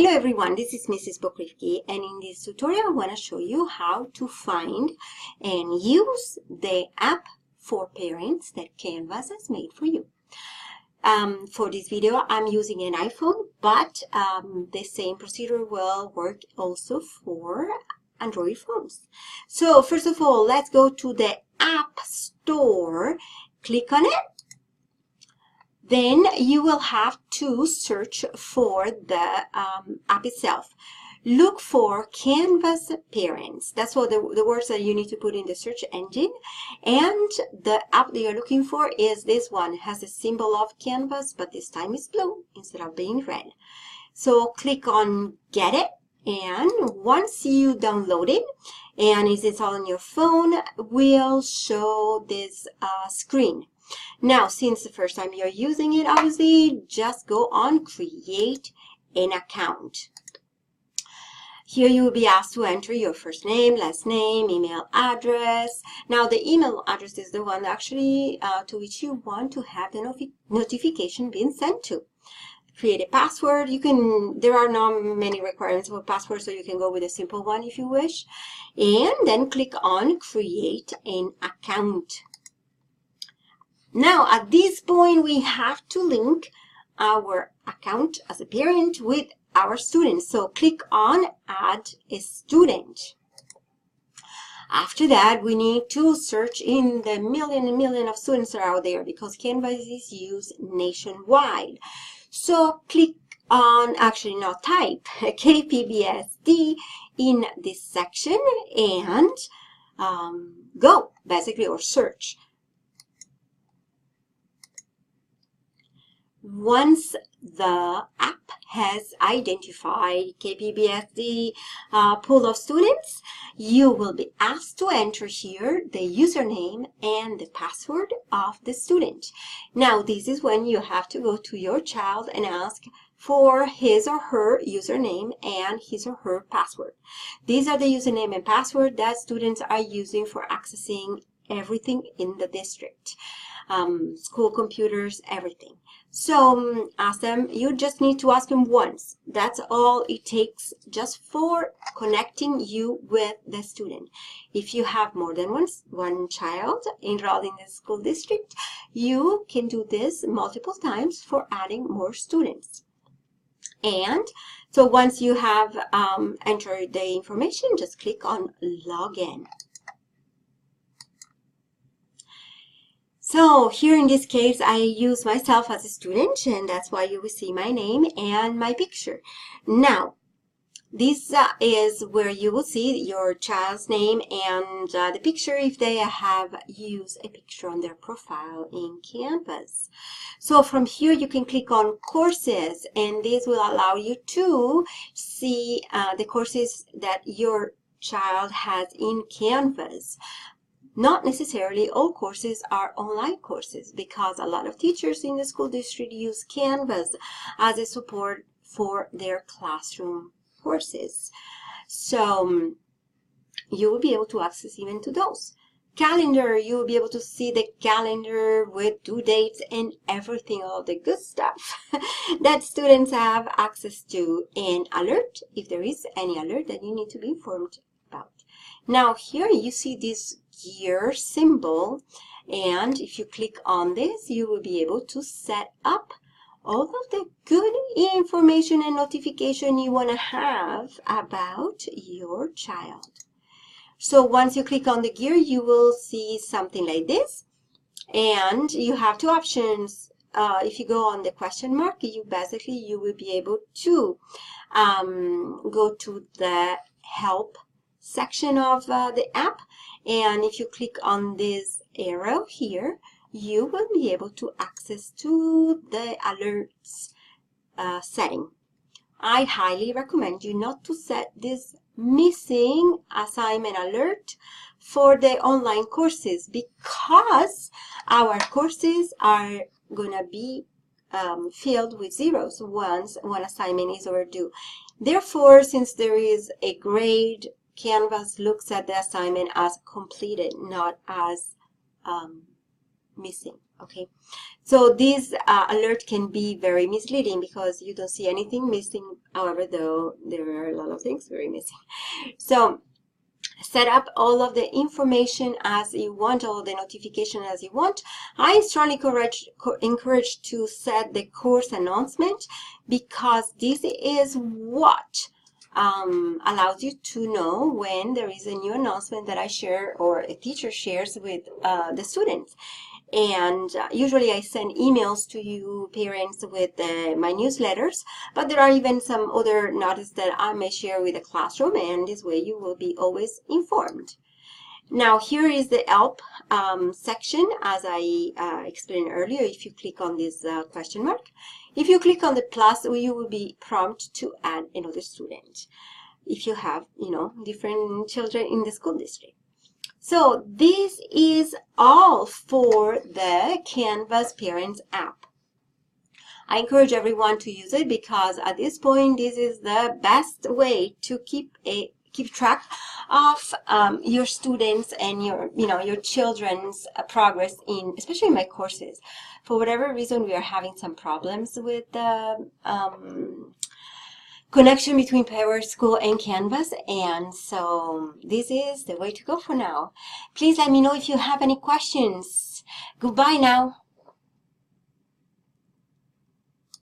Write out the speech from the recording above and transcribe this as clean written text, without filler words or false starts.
Hello everyone, this is Mrs. Pokrivki, and in this tutorial I want to show you how to find and use the app for parents that Canvas has made for you. For this video I'm using an iPhone, but the same procedure will work also for Android phones. So first of all, let's go to the App Store, click on it. Then you will have to search for the app itself. Look for Canvas Parents. That's what the words that you need to put in the search engine. And the app that you're looking for is this one. It has a symbol of Canvas, but this time it's blue instead of being red. So click on Get It. And once you download it and it's installed on your phone, will show this screen. Now, since the first time you're using it, obviously, just go on Create an Account. Here you will be asked to enter your first name, last name, email address. Now, the email address is the one actually to which you want to have the notification being sent to. Create a password. There are not many requirements for password, so you can go with a simple one if you wish. And then click on Create an Account. Now, at this point, we have to link our account as a parent with our student. So click on Add a Student. After that, we need to search in the million and million of students that are out there because Canvas is used nationwide. So click on, actually not type, KPBSD in this section and go, basically, or search. Once the app has identified KPBSD pool of students, you will be asked to enter here the username and the password of the student. Now, this is when you have to go to your child and ask for his or her username and his or her password. These are the username and password that students are using for accessing everything in the district. School computers, everything. So ask them, you just need to ask them once. That's all it takes just for connecting you with the student. If you have more than one child enrolled in the school district, you can do this multiple times for adding more students. And so once you have entered the information, just click on Login. So here in this case, I use myself as a student, and that's why you will see my name and my picture. Now, this is where you will see your child's name and the picture if they have used a picture on their profile in Canvas. So from here, you can click on Courses, and this will allow you to see the courses that your child has in Canvas. Not necessarily all courses are online courses because a lot of teachers in the school district use Canvas as a support for their classroom courses. So you will be able to access even to those. Calendar, you will be able to see the calendar with due dates and everything, all the good stuff that students have access to, and alert if there is any alert that you need to be informed about. Now here you see this gear symbol, and if you click on this, you will be able to set up all of the good information and notification you want to have about your child. So once you click on the gear, you will see something like this, and you have two options. If you go on the question mark, you will be able to go to the help section of the app, and if you click on this arrow here, you will be able to access to the alerts setting. I highly recommend you not to set this missing assignment alert for the online courses because our courses are gonna be filled with zeros once one assignment is overdue. Therefore, since there is a grade, Canvas looks at the assignment as completed, not as missing. Okay, so this alert can be very misleading because you don't see anything missing. However, though, there are a lot of things very missing. So set up all of the information as you want, all the notification as you want. I strongly encourage to set the course announcement, because this is what allows you to know when there is a new announcement that I share or a teacher shares with the students. And usually I send emails to you parents with my newsletters, but there are even some other notices that I may share with the classroom, and this way you will be always informed. Now here is the help section, as I explained earlier. If you click on this question mark, if you click on the plus, you will be prompted to add another student if you have, different children in the school district. So this is all for the Canvas Parents app. I encourage everyone to use it, because at this point this is the best way to keep track of your students and your children's progress in, especially in my courses. For whatever reason, we are having some problems with the connection between PowerSchool and Canvas, and so this is the way to go for now. Please let me know if you have any questions. Goodbye now.